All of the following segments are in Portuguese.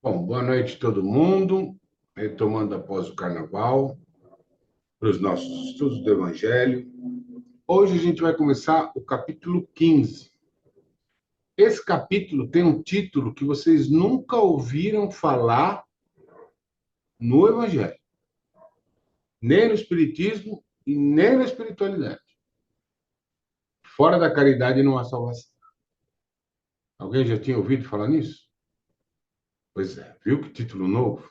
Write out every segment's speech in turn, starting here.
Bom, boa noite todo mundo. Retomando após o carnaval, para os nossos estudos do Evangelho. Hoje a gente vai começar o capítulo 15. Esse capítulo tem um título que vocês nunca ouviram falar no Evangelho, nem no Espiritismo e nem na espiritualidade. Fora da caridade não há salvação. Alguém já tinha ouvido falar nisso? Pois é, viu que título novo?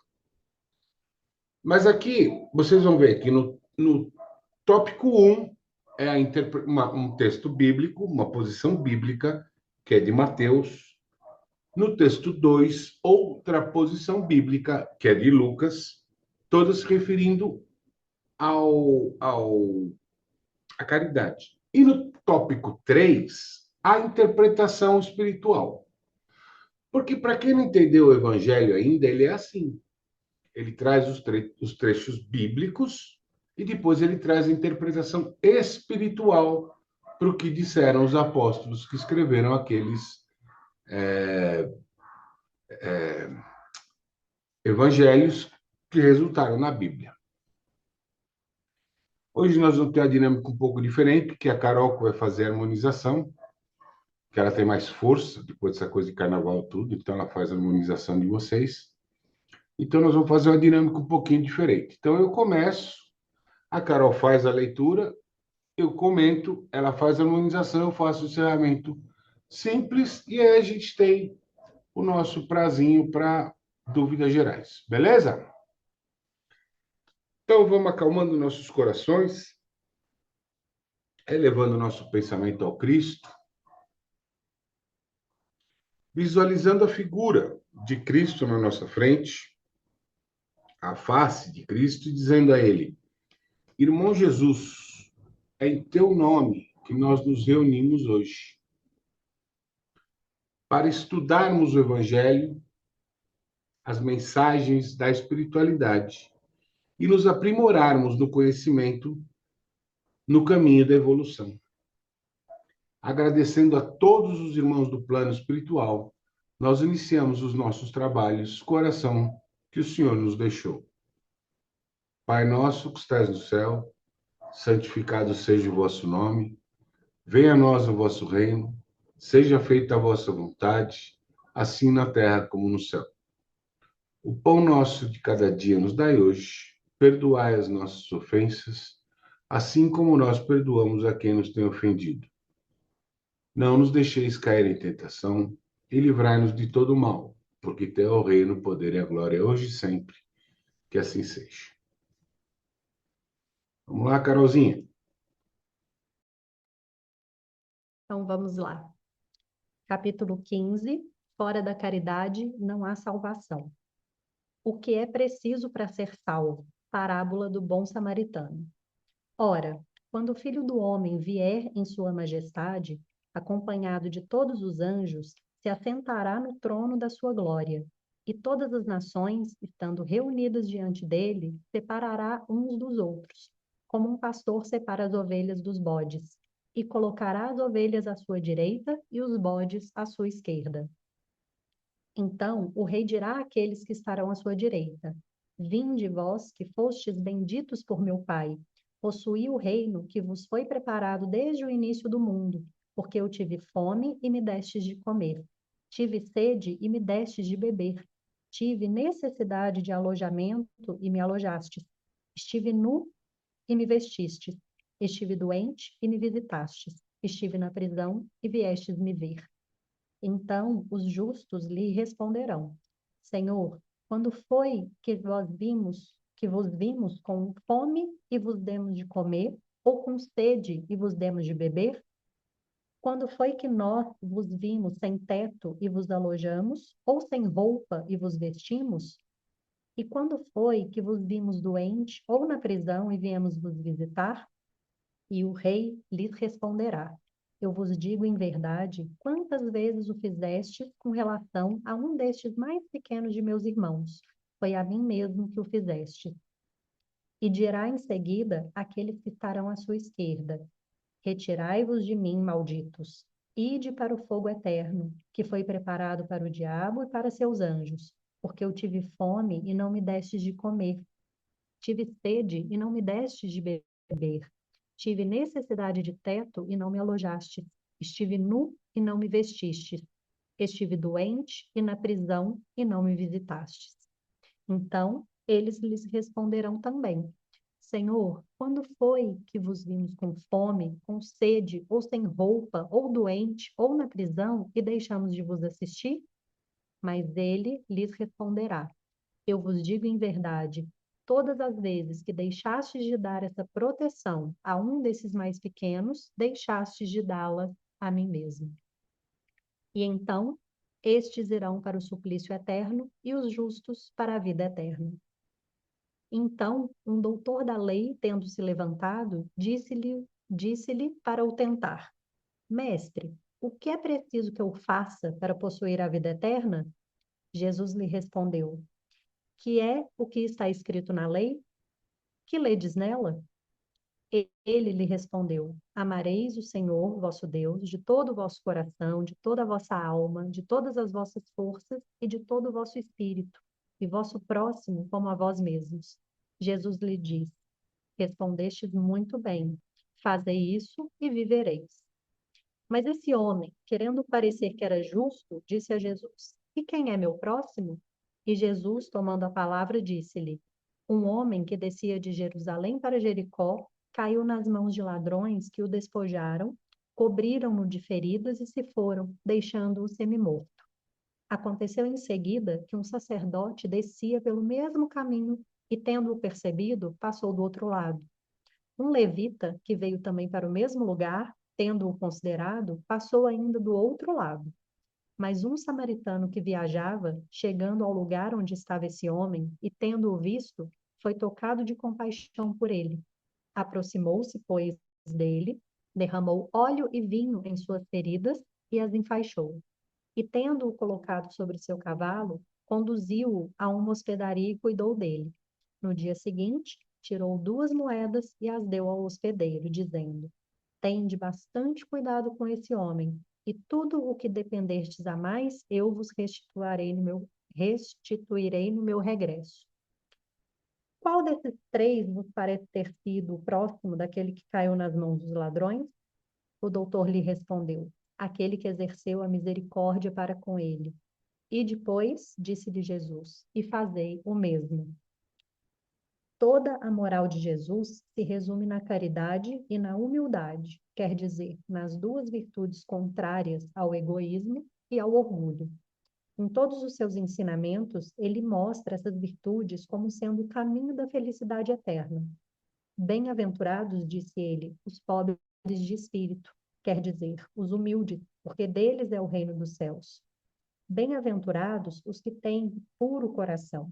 Mas aqui, vocês vão ver que no tópico 1 é um texto bíblico, uma posição bíblica, que é de Mateus. No texto 2, outra posição bíblica, que é de Lucas, todas se referindo à caridade. E no tópico 3, a interpretação espiritual. Porque, para quem não entendeu o evangelho ainda, ele é assim. Ele traz os trechos bíblicos e depois ele traz a interpretação espiritual para o que disseram os apóstolos que escreveram aqueles evangelhos que resultaram na Bíblia. Hoje nós vamos ter a dinâmica um pouco diferente, que a Carol vai fazer a harmonização, que ela tem mais força depois dessa coisa de carnaval tudo, então ela faz a harmonização de vocês. Então nós vamos fazer uma dinâmica um pouquinho diferente. Então eu começo, a Carol faz a leitura, eu comento, ela faz a harmonização, eu faço o encerramento simples e aí a gente tem o nosso prazinho para dúvidas gerais. Beleza? Então vamos acalmando nossos corações, elevando nosso pensamento ao Cristo, visualizando a figura de Cristo na nossa frente, a face de Cristo, e dizendo a Ele: Irmão Jesus, é em teu nome que nós nos reunimos hoje para estudarmos o Evangelho, as mensagens da espiritualidade e nos aprimorarmos no conhecimento no caminho da evolução. Agradecendo a todos os irmãos do plano espiritual, nós iniciamos os nossos trabalhos com a oração que o Senhor nos deixou. Pai nosso que estás no céu, santificado seja o vosso nome, venha a nós o vosso reino, seja feita a vossa vontade, assim na terra como no céu. O pão nosso de cada dia nos dai hoje, perdoai as nossas ofensas, assim como nós perdoamos a quem nos tem ofendido. Não nos deixeis cair em tentação e livrai-nos de todo o mal, porque teu é o reino, o poder e a glória hoje e sempre. Que assim seja. Vamos lá, Carolzinha. Então vamos lá. Capítulo 15. Fora da caridade não há salvação. O que é preciso para ser salvo? Parábola do bom samaritano. Ora, quando o Filho do Homem vier em sua majestade, acompanhado de todos os anjos, se assentará no trono da sua glória, e todas as nações, estando reunidas diante dele, separará uns dos outros, como um pastor separa as ovelhas dos bodes, e colocará as ovelhas à sua direita e os bodes à sua esquerda. Então o rei dirá àqueles que estarão à sua direita: Vinde vós, que fostes benditos por meu Pai, possuí o reino que vos foi preparado desde o início do mundo, porque eu tive fome e me destes de comer, tive sede e me destes de beber, tive necessidade de alojamento e me alojastes, estive nu e me vestistes, estive doente e me visitastes, estive na prisão e viestes me ver. Então os justos lhe responderão: Senhor, quando foi que vos vimos com fome e vos demos de comer, ou com sede e vos demos de beber? Quando foi que nós vos vimos sem teto e vos alojamos, ou sem roupa e vos vestimos? E quando foi que vos vimos doente ou na prisão e viemos vos visitar? E o rei lhes responderá: Eu vos digo em verdade, quantas vezes o fizestes com relação a um destes mais pequenos de meus irmãos? Foi a mim mesmo que o fizeste. E dirá em seguida àqueles que estarão à sua esquerda: Retirai-vos de mim, malditos, ide para o fogo eterno, que foi preparado para o diabo e para seus anjos. porque eu tive fome e não me destes de comer, tive sede e não me destes de beber, tive necessidade de teto e não me alojaste, estive nu e não me vestistes, estive doente e na prisão e não me visitastes. Então, eles lhes responderão também: Senhor, quando foi que vos vimos com fome, com sede, ou sem roupa, ou doente, ou na prisão, e deixamos de vos assistir? Mas ele lhes responderá: Eu vos digo em verdade, todas as vezes que deixastes de dar essa proteção a um desses mais pequenos, deixastes de dá-la a mim mesmo. E então, estes irão para o suplício eterno e os justos para a vida eterna. Então, um doutor da lei, tendo se levantado, disse-lhe para o tentar: Mestre, o que é preciso que eu faça para possuir a vida eterna? Jesus lhe respondeu: Que é o que está escrito na lei? Que ledes nela? Ele lhe respondeu: Amareis o Senhor, vosso Deus, de todo o vosso coração, de toda a vossa alma, de todas as vossas forças e de todo o vosso espírito, e vosso próximo como a vós mesmos. Jesus lhe disse: Respondestes muito bem. Fazei isso e vivereis. Mas esse homem, querendo parecer que era justo, disse a Jesus: E quem é meu próximo? E Jesus, tomando a palavra, disse-lhe: Um homem que descia de Jerusalém para Jericó caiu nas mãos de ladrões que o despojaram, cobriram-no de feridas e se foram, deixando-o semi-morto. Aconteceu em seguida que um sacerdote descia pelo mesmo caminho e, tendo-o percebido, passou do outro lado. Um levita, que veio também para o mesmo lugar, tendo-o considerado, passou ainda do outro lado. Mas um samaritano que viajava, chegando ao lugar onde estava esse homem e tendo-o visto, foi tocado de compaixão por ele. Aproximou-se, pois, dele, derramou óleo e vinho em suas feridas e as enfaixou. E tendo-o colocado sobre seu cavalo, conduziu-o a uma hospedaria e cuidou dele. No dia seguinte, tirou 2 moedas e as deu ao hospedeiro, dizendo: Tende bastante cuidado com esse homem, e tudo o que dependerdes a mais, eu vos restituirei no meu regresso. Qual desses 3 vos parece ter sido o próximo daquele que caiu nas mãos dos ladrões? O doutor lhe respondeu: Aquele que exerceu a misericórdia para com ele. E depois, disse-lhe Jesus: E fazei o mesmo. Toda a moral de Jesus se resume na caridade e na humildade, quer dizer, nas 2 virtudes contrárias ao egoísmo e ao orgulho. Em todos os seus ensinamentos, ele mostra essas virtudes como sendo o caminho da felicidade eterna. Bem-aventurados, disse ele, os pobres de espírito, quer dizer, os humildes, porque deles é o reino dos céus. Bem-aventurados os que têm puro coração.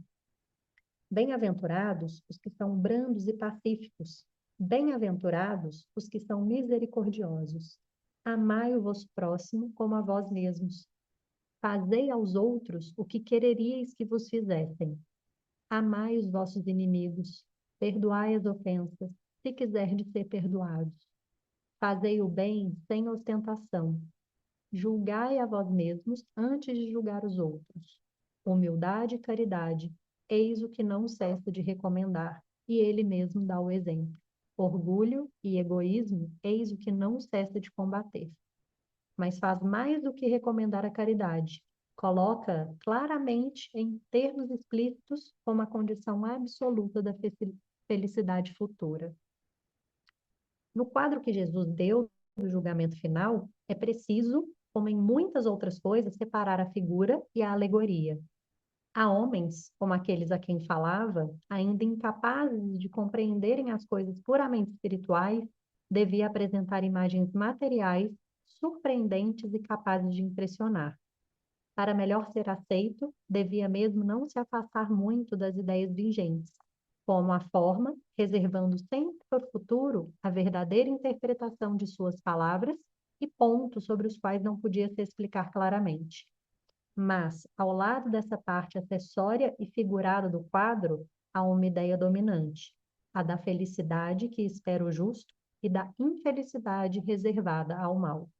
Bem-aventurados os que são brandos e pacíficos. Bem-aventurados os que são misericordiosos. Amai o vosso próximo como a vós mesmos. Fazei aos outros o que quereríeis que vos fizessem. Amai os vossos inimigos. Perdoai as ofensas, se quiserdes ser perdoados. Fazei o bem sem ostentação. Julgai a vós mesmos antes de julgar os outros. Humildade e caridade, eis o que não cessa de recomendar, e ele mesmo dá o exemplo. Orgulho e egoísmo, eis o que não cessa de combater. Mas faz mais do que recomendar a caridade. Coloca claramente, em termos explícitos, como a condição absoluta da felicidade futura. No quadro que Jesus deu do julgamento final, é preciso, como em muitas outras coisas, separar a figura e a alegoria. Há homens, como aqueles a quem falava, ainda incapazes de compreenderem as coisas puramente espirituais, devia apresentar imagens materiais, surpreendentes e capazes de impressionar. Para melhor ser aceito, devia mesmo não se afastar muito das ideias vigentes, como a forma, reservando sempre para o futuro a verdadeira interpretação de suas palavras e pontos sobre os quais não podia se explicar claramente. Mas, ao lado dessa parte acessória e figurada do quadro, há uma ideia dominante, a da felicidade que espera o justo e da infelicidade reservada ao mal.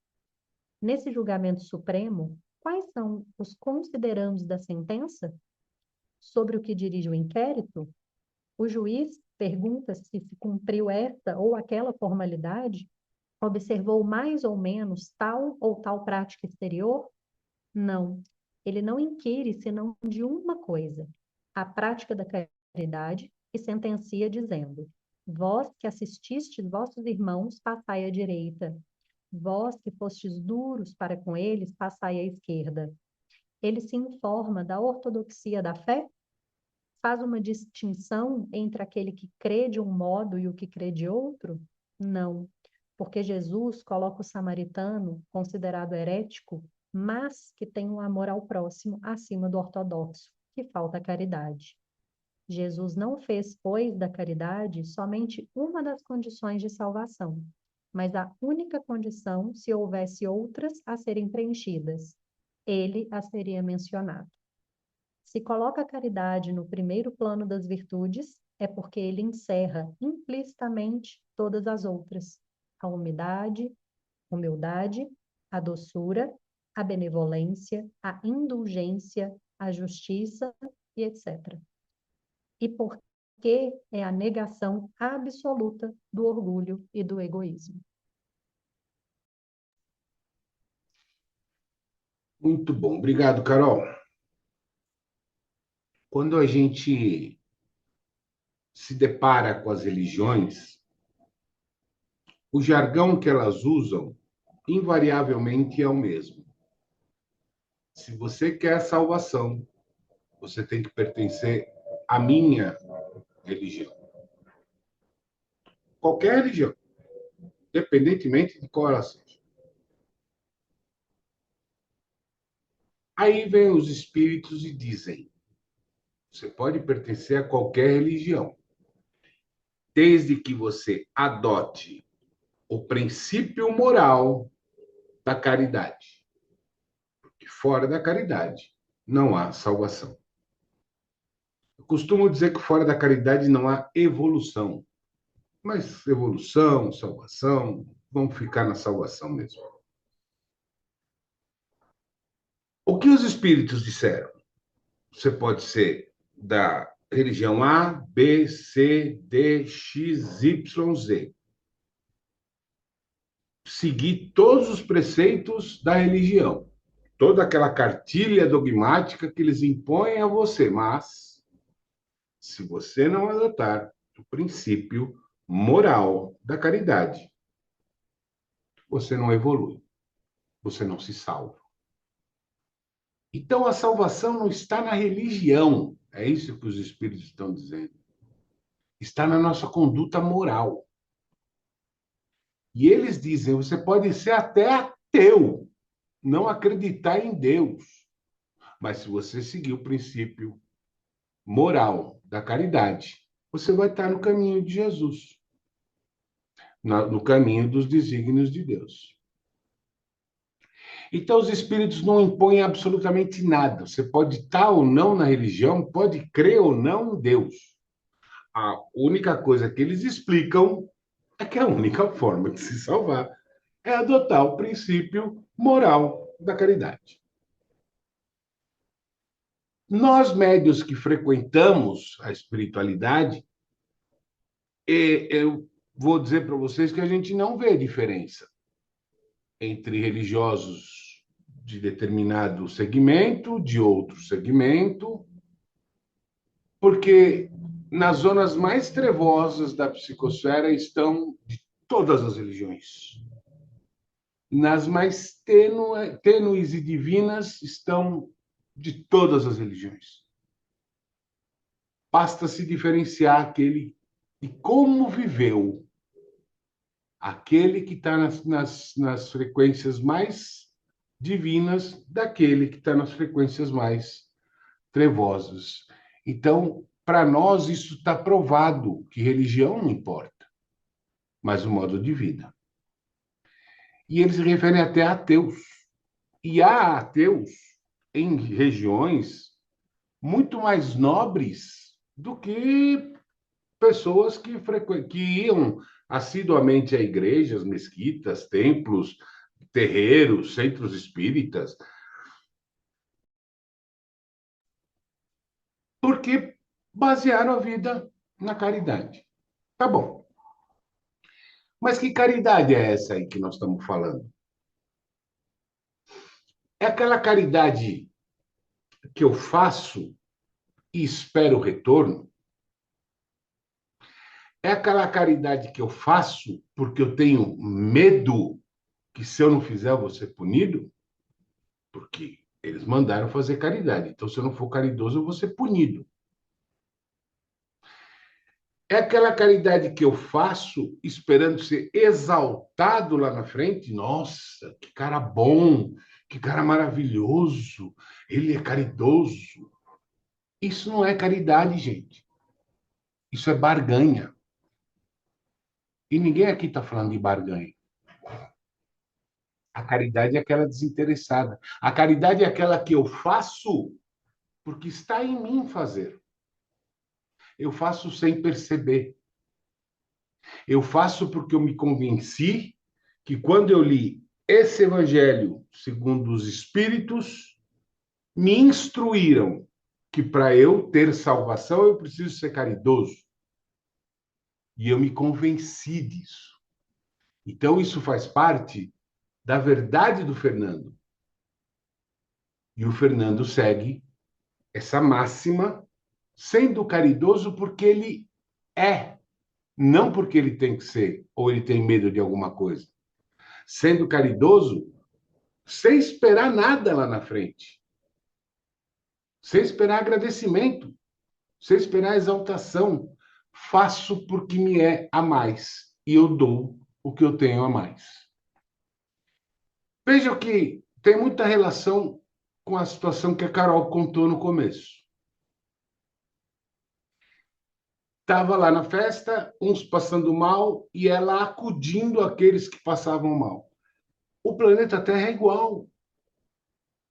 Nesse julgamento supremo, quais são os considerandos da sentença? sobre o que dirige o inquérito? O juiz pergunta se cumpriu esta ou aquela formalidade? Observou mais ou menos tal ou tal prática exterior? Não. Ele não inquire senão de uma coisa, a prática da caridade, e sentencia dizendo: vós que assististes vossos irmãos, passai à direita. Vós que fostes duros para com eles, passai à esquerda. Ele se informa da ortodoxia da fé? Faz uma distinção entre aquele que crê de um modo e o que crê de outro? Não, porque Jesus coloca o samaritano, considerado herético, mas que tem um amor ao próximo acima do ortodoxo, que falta caridade. Jesus não fez, pois, da caridade somente uma das condições de salvação, mas a única condição se houvesse outras a serem preenchidas. Ele as teria mencionado. Se coloca a caridade no primeiro plano das virtudes, é porque ele encerra implicitamente todas as outras: a humildade, a doçura, a benevolência, a indulgência, a justiça e etc. E porque é a negação absoluta do orgulho e do egoísmo. Muito bom. Obrigado, Carol. Quando a gente se depara com as religiões, o jargão que elas usam invariavelmente é o mesmo. Se você quer salvação, você tem que pertencer à minha religião. Qualquer religião, independentemente de qual ela seja. Aí vem os espíritos e dizem: você pode pertencer a qualquer religião, desde que você adote o princípio moral da caridade. Porque fora da caridade não há salvação. Eu costumo dizer que fora da caridade não há evolução. Mas evolução, salvação, vamos ficar na salvação mesmo. O que os espíritos disseram? Você pode ser da religião A, B, C, D, X, Y, Z. Seguir todos os preceitos da religião, toda aquela cartilha dogmática que eles impõem a você, mas se você não adotar o princípio moral da caridade, você não evolui, você não se salva. Então a salvação não está na religião, é isso que os espíritos estão dizendo. Está na nossa conduta moral. E eles dizem, você pode ser até ateu, não acreditar em Deus, mas se você seguir o princípio moral da caridade, você vai estar no caminho de Jesus, no caminho dos desígnios de Deus. Então, os espíritos não impõem absolutamente nada. Você pode estar ou não na religião, pode crer ou não em Deus. A única coisa que eles explicam é que a única forma de se salvar é adotar o princípio moral da caridade. Nós, médios que frequentamos a espiritualidade, eu vou dizer para vocês que a gente não vê diferença entre religiosos de determinado segmento, de outro segmento, porque nas zonas mais trevosas da psicosfera estão de todas as religiões. Nas mais tênues e divinas estão de todas as religiões. Basta se diferenciar aquele de como viveu, aquele que está nas frequências mais divinas daquele que está nas frequências mais trevosas. Então, para nós, isso está provado, que religião não importa, mas o modo de vida. E eles se referem até a ateus. E há ateus em regiões muito mais nobres do que pessoas que iam assiduamente a igrejas, mesquitas, templos, terreiros, centros espíritas. Por basearam a vida na caridade. Tá bom. Mas que caridade é essa aí que nós estamos falando? É aquela caridade que eu faço e espero o retorno? É aquela caridade que eu faço porque eu tenho medo que se eu não fizer eu vou ser punido? Porque eles mandaram fazer caridade. Então, se eu não for caridoso, eu vou ser punido. É aquela caridade que eu faço esperando ser exaltado lá na frente? Nossa, que cara bom, que cara maravilhoso, ele é caridoso. Isso não é caridade, gente. Isso é barganha. E ninguém aqui está falando de barganha. A caridade é aquela desinteressada. A caridade é aquela que eu faço porque está em mim fazer. Eu faço sem perceber. Eu faço porque eu me convenci que quando eu li esse evangelho segundo os Espíritos, me instruíram que para eu ter salvação eu preciso ser caridoso. E eu me convenci disso. Então isso faz parte da verdade do Fernando. E o Fernando segue essa máxima, sendo caridoso porque ele é, não porque ele tem que ser ou ele tem medo de alguma coisa. Sendo caridoso sem esperar nada lá na frente, sem esperar agradecimento, sem esperar exaltação. Faço porque me é a mais e eu dou o que eu tenho a mais. Veja que tem muita relação com a situação que a Carol contou no começo. Estava lá na festa, uns passando mal e ela acudindo aqueles que passavam mal. O planeta Terra é igual.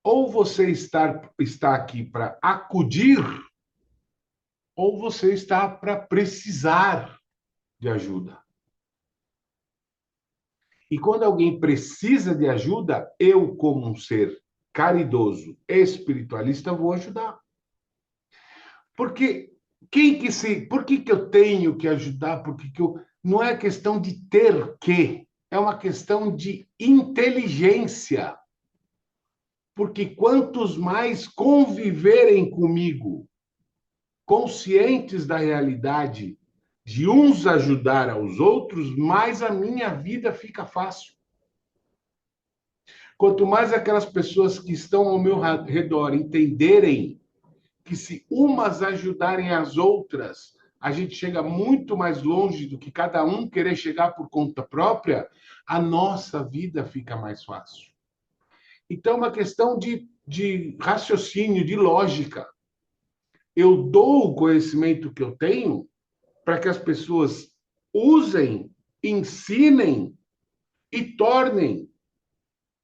Ou você está aqui para acudir, ou você está para precisar de ajuda. E quando alguém precisa de ajuda, eu, como um ser caridoso, espiritualista, vou ajudar. Porque por que eu tenho que ajudar? Não é questão de ter que, é uma questão de inteligência. Porque quantos mais conviverem comigo, conscientes da realidade de uns ajudar aos outros, mais a minha vida fica fácil. Quanto mais aquelas pessoas que estão ao meu redor entenderem que se umas ajudarem as outras, a gente chega muito mais longe do que cada um querer chegar por conta própria, a nossa vida fica mais fácil. Então, é uma questão de raciocínio, de lógica. Eu dou o conhecimento que eu tenho para que as pessoas usem, ensinem e tornem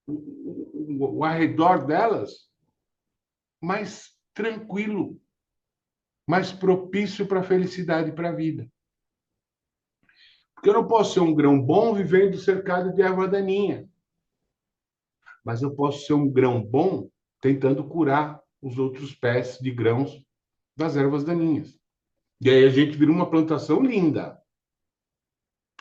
o arredor delas mais tranquilo, mais propício para a felicidade e para a vida. Porque eu não posso ser um grão bom vivendo cercado de erva daninha, mas eu posso ser um grão bom tentando curar os outros pés de grãos das ervas daninhas. E aí a gente vira uma plantação linda.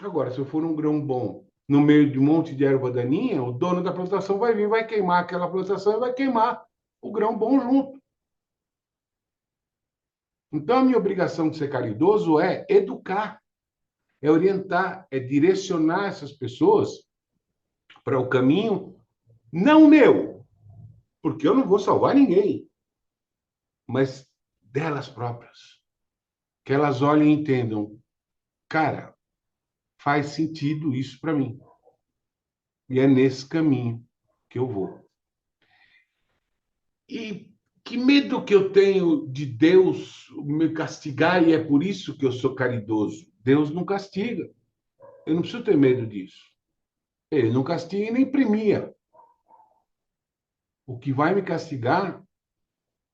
Agora, se eu for um grão bom no meio de um monte de erva daninha, o dono da plantação vai vir, vai queimar aquela plantação e vai queimar o grão bom junto. Então, a minha obrigação de ser caridoso é educar, é orientar, é direcionar essas pessoas para o caminho não meu, porque eu não vou salvar ninguém, mas delas próprias. Que elas olhem e entendam, cara, faz sentido isso para mim. E é nesse caminho que eu vou. E que medo que eu tenho de Deus me castigar e é por isso que eu sou caridoso. Deus não castiga. Eu não preciso ter medo disso. Ele não castiga e nem premia. O que vai me castigar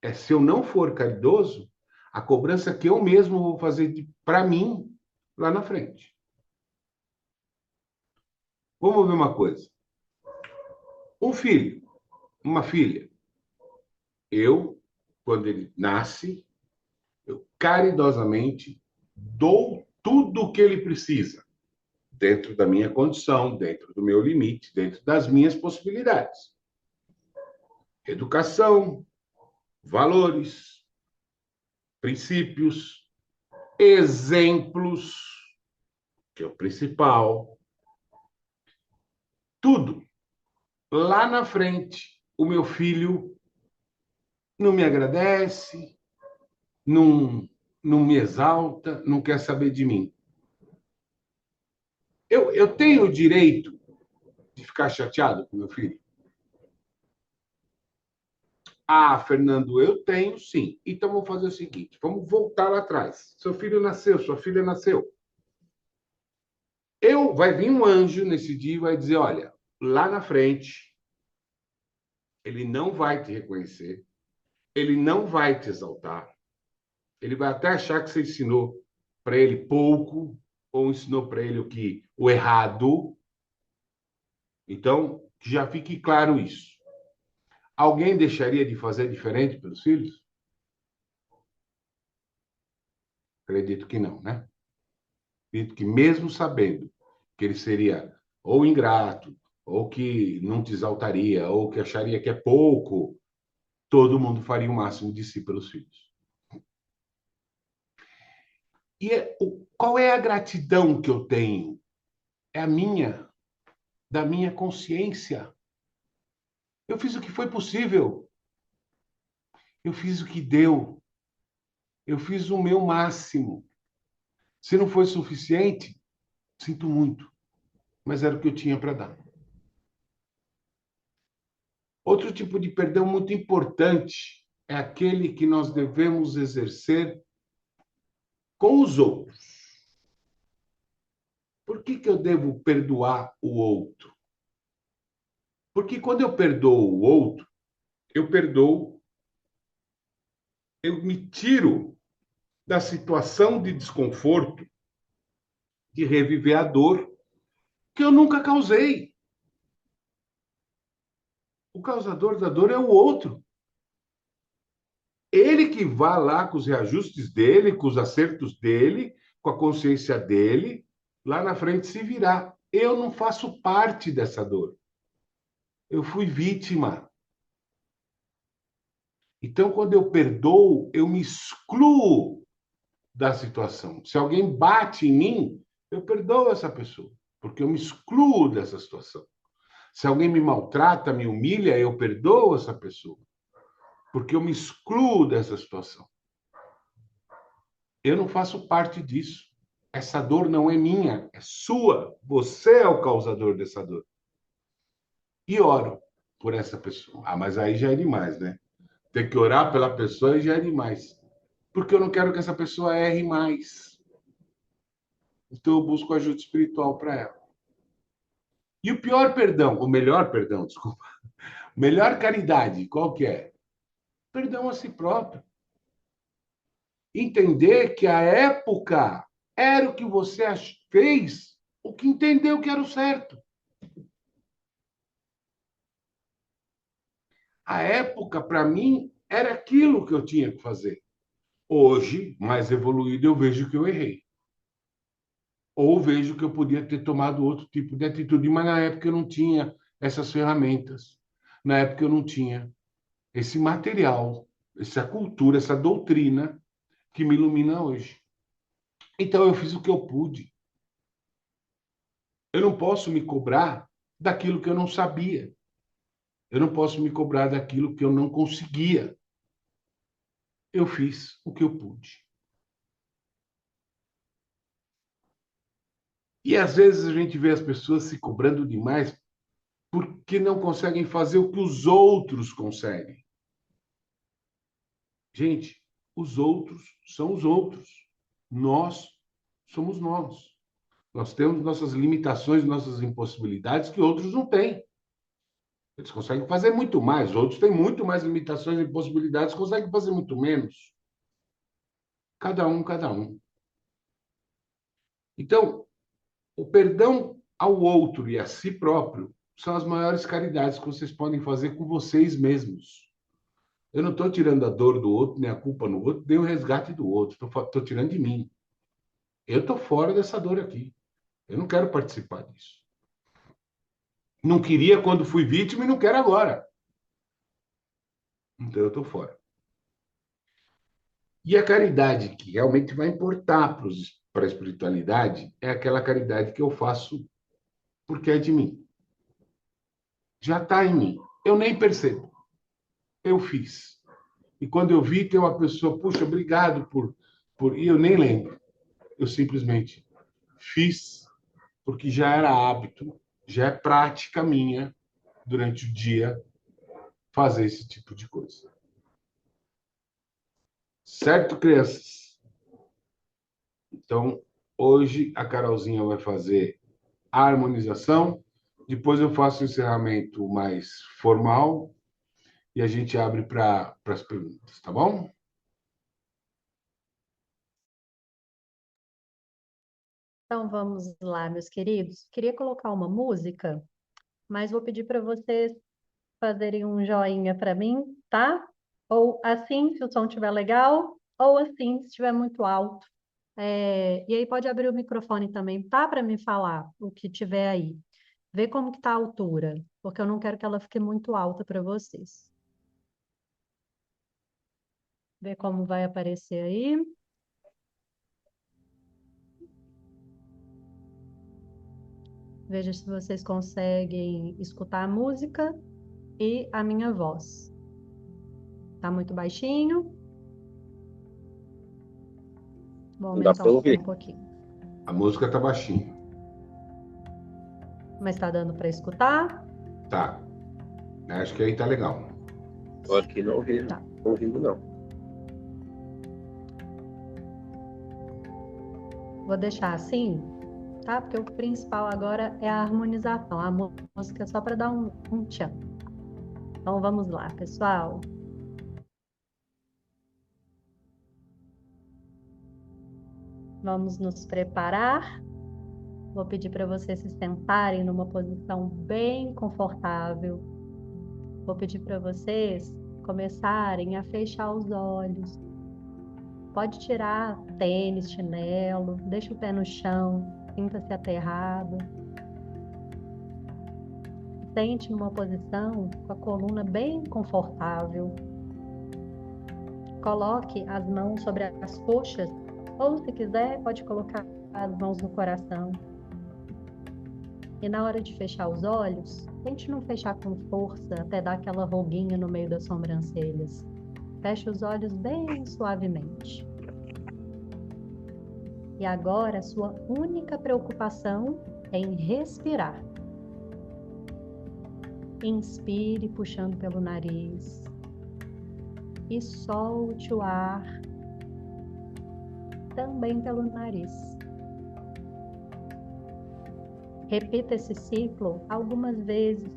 é se eu não for caridoso, a cobrança que eu mesmo vou fazer para mim lá na frente. Vamos ver uma coisa. Um filho, uma filha. Eu, quando ele nasce, eu caridosamente, dou tudo o que ele precisa, dentro da minha condição, dentro do meu limite, dentro das minhas possibilidades. Educação, valores, princípios, exemplos, que é o principal, tudo. Lá na frente, o meu filho não me agradece, não, não me exalta, não quer saber de mim. Eu tenho o direito de ficar chateado com meu filho? Ah, Fernando, eu tenho sim. Então vamos fazer o seguinte: vamos voltar lá atrás. Seu filho nasceu, sua filha nasceu. Vai vir um anjo nesse dia e vai dizer: olha, lá na frente, ele não vai te reconhecer, ele não vai te exaltar, ele vai até achar que você ensinou para ele pouco, ou ensinou para ele o errado. Então, que já fique claro isso. Alguém deixaria de fazer diferente pelos filhos? Acredito que não, né? Acredito que mesmo sabendo que ele seria ou ingrato, ou que não te exaltaria, ou que acharia que é pouco, todo mundo faria o máximo de si pelos filhos. Qual é a gratidão que eu tenho? É a minha, da minha consciência. Eu fiz o que foi possível. Eu fiz o que deu. Eu fiz o meu máximo. Se não foi suficiente, sinto muito, mas era o que eu tinha para dar. Outro tipo de perdão muito importante é aquele que nós devemos exercer com os outros. Por que eu devo perdoar o outro? Porque quando eu perdoo o outro, eu perdoo, eu me tiro da situação de desconforto, de reviver a dor que eu nunca causei. O causador da dor é o outro. Ele que vá lá com os reajustes dele, com os acertos dele, com a consciência dele, lá na frente se virar. Eu não faço parte dessa dor. Eu fui vítima. Então, quando eu perdoo, eu me excluo da situação. Se alguém bate em mim, eu perdoo essa pessoa, porque eu me excluo dessa situação. Se alguém me maltrata, me humilha, eu perdoo essa pessoa, porque eu me excluo dessa situação. Eu não faço parte disso. Essa dor não é minha, é sua. Você é o causador dessa dor. E oro por essa pessoa. Ah, mas aí já é demais, né? Ter que orar pela pessoa já é demais. Porque eu não quero que essa pessoa erre mais. Então eu busco ajuda espiritual para ela. E o pior perdão, o melhor perdão, desculpa. Melhor caridade, qual que é? Perdão a si próprio. Entender que a época era o que você fez, o que entendeu que era o certo. A época, para mim, era aquilo que eu tinha que fazer. Hoje, mais evoluído, eu vejo que eu errei. Ou vejo que eu podia ter tomado outro tipo de atitude, mas na época eu não tinha essas ferramentas. Na época eu não tinha esse material, essa cultura, essa doutrina que me ilumina hoje. Então eu fiz o que eu pude. Eu não posso me cobrar daquilo que eu não sabia. Eu não posso me cobrar daquilo que eu não conseguia. Eu fiz o que eu pude. E às vezes a gente vê as pessoas se cobrando demais porque não conseguem fazer o que os outros conseguem. Gente, os outros são os outros. Nós somos nós. Nós temos nossas limitações, nossas impossibilidades que outros não têm. Eles conseguem fazer muito mais, outros têm muito mais limitações e impossibilidades, conseguem fazer muito menos. Cada um, cada um. Então, o perdão ao outro e a si próprio são as maiores caridades que vocês podem fazer com vocês mesmos. Eu não estou tirando a dor do outro, nem a culpa no outro, nem o resgate do outro. Estou tirando de mim. Eu estou fora dessa dor aqui. Eu não quero participar disso. Não queria quando fui vítima e não quero agora. Então eu estou fora. E a caridade que realmente vai importar para a espiritualidade é aquela caridade que eu faço porque é de mim. Já está em mim. Eu nem percebo. Eu fiz. E quando eu vi, tem uma pessoa, puxa, obrigado por. E eu nem lembro. Eu simplesmente fiz porque já era hábito, já é prática minha durante o dia fazer esse tipo de coisa. Certo, crianças? Então, hoje a Carolzinha vai fazer a harmonização, depois eu faço o encerramento mais formal e a gente abre para as perguntas, tá bom? Então vamos lá, meus queridos. Queria colocar uma música, mas vou pedir para vocês fazerem um joinha para mim, tá? Ou assim, se o som estiver legal, ou assim, se estiver muito alto. E aí pode abrir o microfone também, tá? Para me falar o que tiver aí. Vê como que tá a altura, porque eu não quero que ela fique muito alta para vocês. Vê como vai aparecer aí. Veja se vocês conseguem escutar a música e a minha voz. Tá muito baixinho? Vou Não dá aumentar para um ouvir. pouquinho. A música tá baixinha. Mas tá dando para escutar? Tá. Acho que aí tá legal. Tô aqui não ouvindo, Tá. ouvindo não. Vou deixar assim, tá? Porque o principal agora é a harmonização. A música é só para dar um tchan. Então vamos lá, pessoal. Vamos nos preparar. Vou pedir para vocês se sentarem numa posição bem confortável. Vou pedir para vocês começarem a fechar os olhos. Pode tirar tênis, chinelo, deixa o pé no chão, sinta-se aterrado. Sente numa posição com a coluna bem confortável. Coloque as mãos sobre as coxas, ou se quiser, pode colocar as mãos no coração. E na hora de fechar os olhos, tente não fechar com força até dar aquela ruguinha no meio das sobrancelhas. Feche os olhos bem suavemente. E agora a sua única preocupação é em respirar. Inspire puxando pelo nariz e solte o ar também pelo nariz. Repita esse ciclo algumas vezes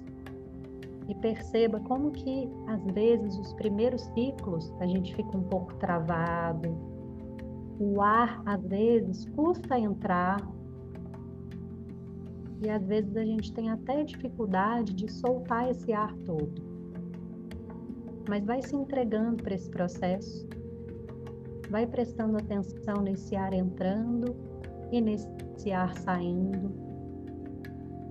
e perceba como que às vezes os primeiros ciclos a gente fica um pouco travado. O ar às vezes custa entrar e às vezes a gente tem até dificuldade de soltar esse ar todo. Mas vai se entregando para esse processo, vai prestando atenção nesse ar entrando e nesse ar saindo,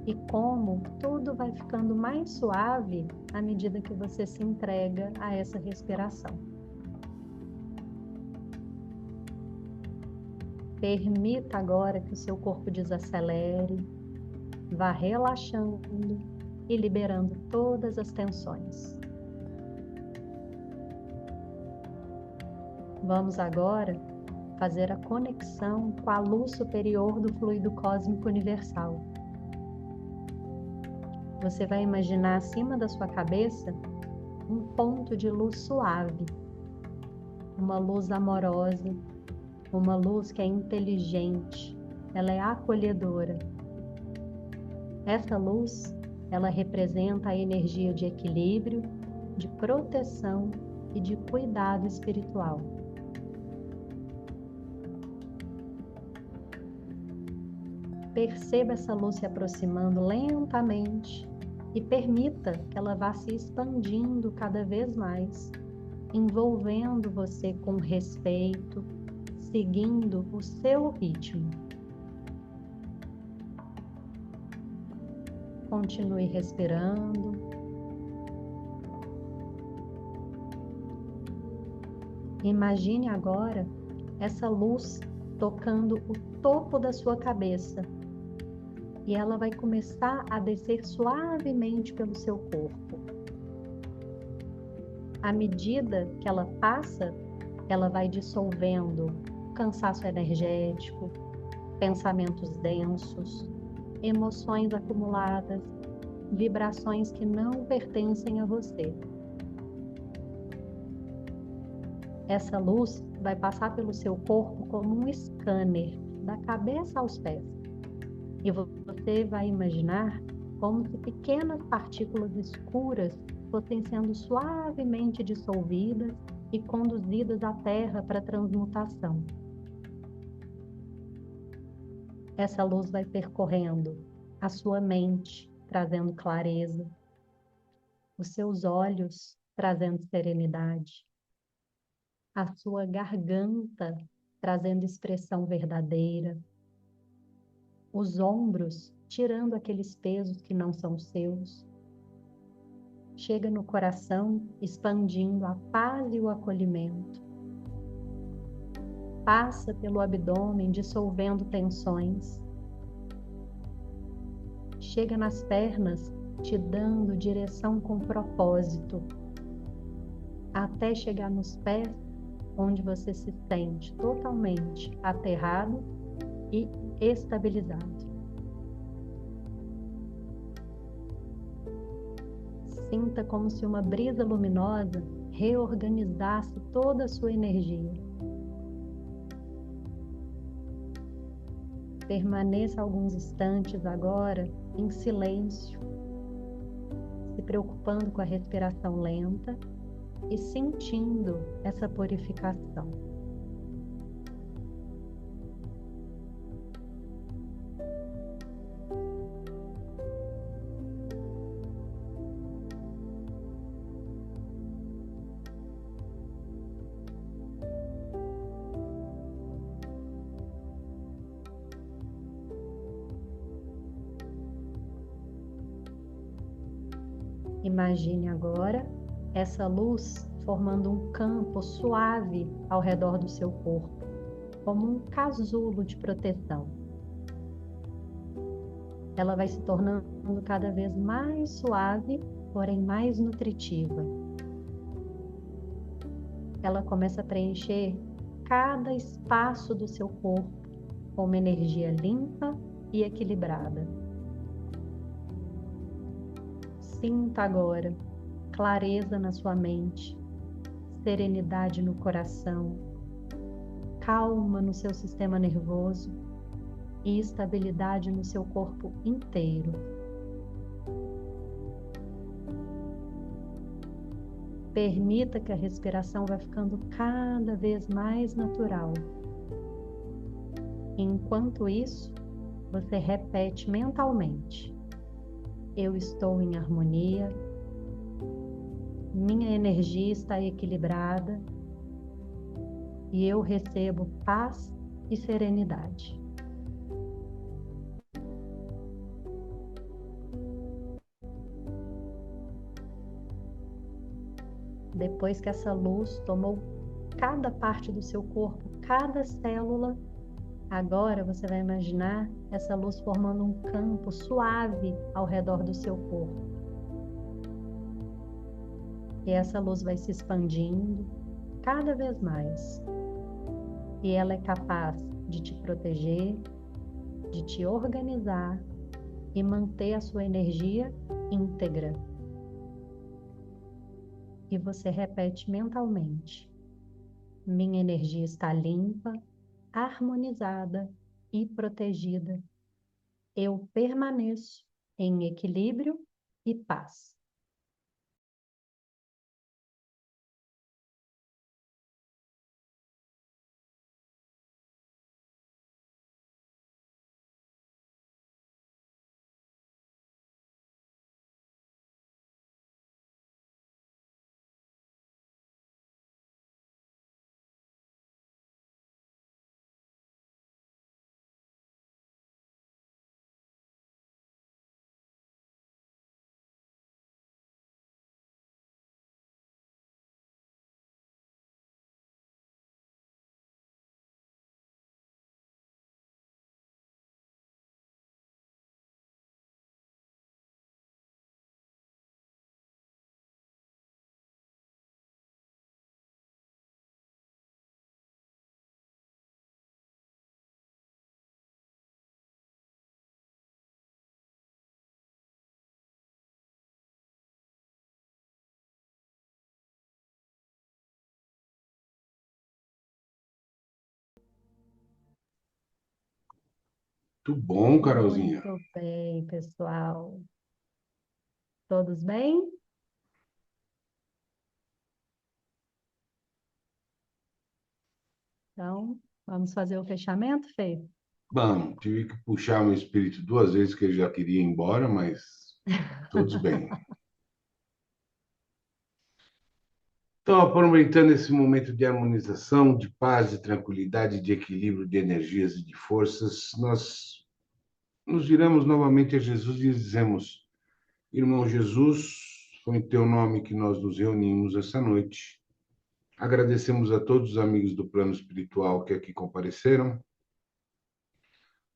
e como tudo vai ficando mais suave à medida que você se entrega a essa respiração. Permita agora que o seu corpo desacelere, vá relaxando e liberando todas as tensões. Vamos agora fazer a conexão com a luz superior do fluido cósmico universal. Você vai imaginar acima da sua cabeça um ponto de luz suave, uma luz amorosa, uma luz que é inteligente, ela é acolhedora. Essa luz, ela representa a energia de equilíbrio, de proteção e de cuidado espiritual. Perceba essa luz se aproximando lentamente e permita que ela vá se expandindo cada vez mais, envolvendo você com respeito, seguindo o seu ritmo. Continue respirando. Imagine agora essa luz tocando o topo da sua cabeça e ela vai começar a descer suavemente pelo seu corpo. À medida que ela passa, ela vai dissolvendo cansaço energético, pensamentos densos, emoções acumuladas, vibrações que não pertencem a você. Essa luz vai passar pelo seu corpo como um scanner, da cabeça aos pés. E você vai imaginar como se pequenas partículas escuras fossem sendo suavemente dissolvidas e conduzidas à Terra para transmutação. Essa luz vai percorrendo a sua mente, trazendo clareza, os seus olhos trazendo serenidade, a sua garganta trazendo expressão verdadeira, os ombros tirando aqueles pesos que não são seus. Chega no coração, expandindo a paz e o acolhimento. Passa pelo abdômen, dissolvendo tensões. Chega nas pernas, te dando direção com propósito. Até chegar nos pés, onde você se sente totalmente aterrado e estabilizado. Sinta como se uma brisa luminosa reorganizasse toda a sua energia. Permaneça alguns instantes agora em silêncio, se preocupando com a respiração lenta e sentindo essa purificação. Imagine agora essa luz formando um campo suave ao redor do seu corpo, como um casulo de proteção. Ela vai se tornando cada vez mais suave, porém mais nutritiva. Ela começa a preencher cada espaço do seu corpo com uma energia limpa e equilibrada. Sinta agora clareza na sua mente, serenidade no coração, calma no seu sistema nervoso e estabilidade no seu corpo inteiro. Permita que a respiração vá ficando cada vez mais natural. Enquanto isso, você repete mentalmente: eu estou em harmonia, minha energia está equilibrada e eu recebo paz e serenidade. Depois que essa luz tomou cada parte do seu corpo, cada célula, agora você vai imaginar essa luz formando um campo suave ao redor do seu corpo. E essa luz vai se expandindo cada vez mais. E ela é capaz de te proteger, de te organizar e manter a sua energia íntegra. E você repete mentalmente: minha energia está limpa, harmonizada e protegida. Eu permaneço em equilíbrio e paz. Muito bom, Carolzinha. Muito bem, pessoal. Todos bem? Então, vamos fazer o fechamento, Fê? Bom, tive que puxar meu espírito 2 vezes, que ele já queria ir embora, mas todos bem. Então, aproveitando esse momento de harmonização, de paz, de tranquilidade, de equilíbrio de energias e de forças, nós nos viramos novamente a Jesus e dizemos: Irmão Jesus, foi em teu nome que nós nos reunimos essa noite. Agradecemos a todos os amigos do plano espiritual que aqui compareceram.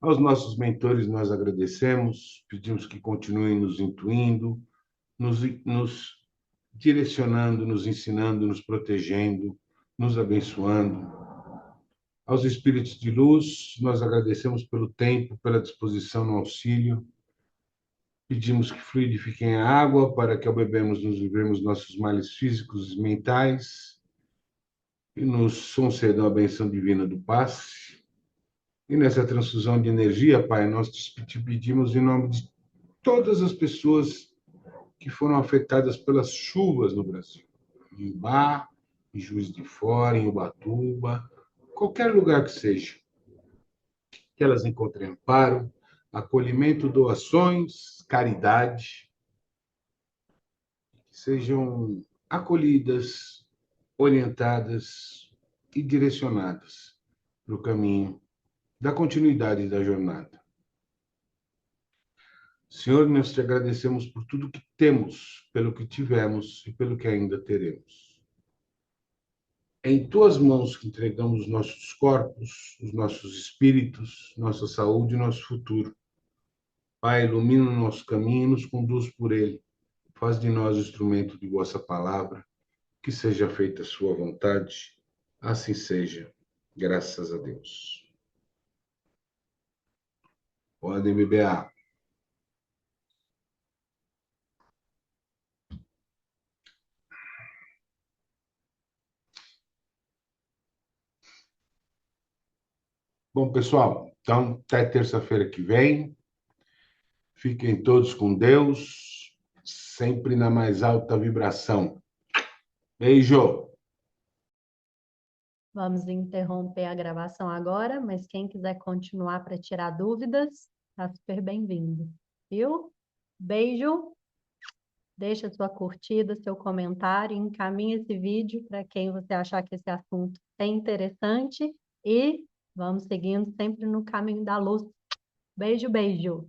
Aos nossos mentores nós agradecemos, pedimos que continuem nos intuindo, nos direcionando, nos ensinando, nos protegendo, nos abençoando. Aos espíritos de luz, nós agradecemos pelo tempo, pela disposição no auxílio. Pedimos que fluidifiquem a água para que ao bebermos nos livremos nossos males físicos e mentais e nos concedam a benção divina do passe. E nessa transfusão de energia, Pai, nós te pedimos em nome de todas as pessoas que foram afetadas pelas chuvas no Brasil. Em Imbá, em Juiz de Fora, em Ubatuba, qualquer lugar que seja, que elas encontrem amparo, acolhimento, doações, caridade, que sejam acolhidas, orientadas e direcionadas para o caminho da continuidade da jornada. Senhor, nós te agradecemos por tudo que temos, pelo que tivemos e pelo que ainda teremos. É em tuas mãos que entregamos nossos corpos, os nossos espíritos, nossa saúde e nosso futuro. Pai, ilumina o nosso caminho e nos conduz por ele. Faz de nós instrumento de vossa palavra, que seja feita a sua vontade. Assim seja, graças a Deus. Podem beber água. Bom, pessoal, então até terça-feira que vem. Fiquem todos com Deus, sempre na mais alta vibração. Beijo! Vamos interromper a gravação agora, mas quem quiser continuar para tirar dúvidas, está super bem-vindo. Viu? Beijo! Deixa sua curtida, seu comentário, encaminhe esse vídeo para quem você achar que esse assunto é interessante e vamos seguindo sempre no caminho da luz. Beijo, beijo!